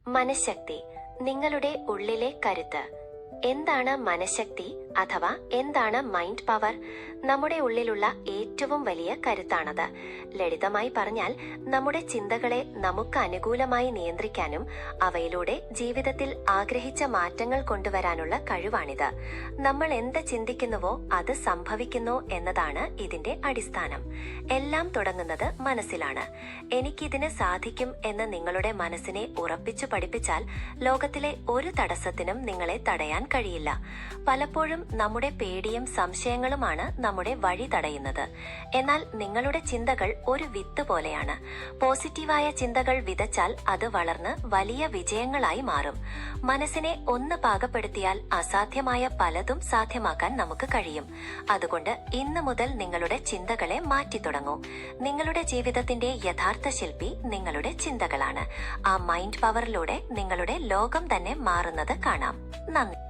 മനഃശക്തി, നിങ്ങളുടെ ഉള്ളിലെ കരുത്ത്. എന്താണ് മനഃശക്തി അഥവാ എന്താണ് മൈൻഡ് പവർ? നമ്മുടെ ഉള്ളിലുള്ള ഏറ്റവും വലിയ കരുത്താണത്. ലളിതമായി പറഞ്ഞാൽ, നമ്മുടെ ചിന്തകളെ നമുക്ക് അനുകൂലമായി നിയന്ത്രിക്കാനും അവയിലൂടെ ജീവിതത്തിൽ ആഗ്രഹിച്ച മാറ്റങ്ങൾ കൊണ്ടുവരാനുള്ള കഴിവാണിത്. നമ്മൾ എന്ത് ചിന്തിക്കുന്നുവോ അത് സംഭവിക്കുന്നു എന്നതാണ് ഇതിന്റെ അടിസ്ഥാനം. എല്ലാം തുടങ്ങുന്നത് മനസ്സിലാണ്. എനിക്കിതിന് സാധിക്കും എന്ന് നിങ്ങളുടെ മനസ്സിനെ ഉറപ്പിച്ചു പഠിപ്പിച്ചാൽ ലോകത്തിലെ ഒരു തടസ്സത്തിനും നിങ്ങളെ തടയാൻ കഴിയില്ല. പലപ്പോഴും നമ്മുടെ പേടിയും സംശയങ്ങളുമാണ് നമ്മുടെ വഴി തടയുന്നത്. എന്നാൽ നിങ്ങളുടെ ചിന്തകൾ ഒരു വിത്ത് പോലെയാണ്. പോസിറ്റീവായ ചിന്തകൾ വിതച്ചാൽ അത് വളർന്ന് വലിയ വിജയങ്ങളായി മാറും. മനസ്സിനെ ഒന്ന് പാകപ്പെടുത്തിയാൽ അസാധ്യമായ പലതും സാധ്യമാക്കാൻ നമുക്ക് കഴിയും. അതുകൊണ്ട് ഇന്നു മുതൽ നിങ്ങളുടെ ചിന്തകളെ മാറ്റി തുടങ്ങൂ. നിങ്ങളുടെ ജീവിതത്തിന്റെ യഥാർത്ഥ ശില്പി നിങ്ങളുടെ ചിന്തകളാണ്. ആ മൈൻഡ് പവറിലൂടെ നിങ്ങളുടെ ലോകം തന്നെ മാറുന്നത് കാണാം. നന്ദി.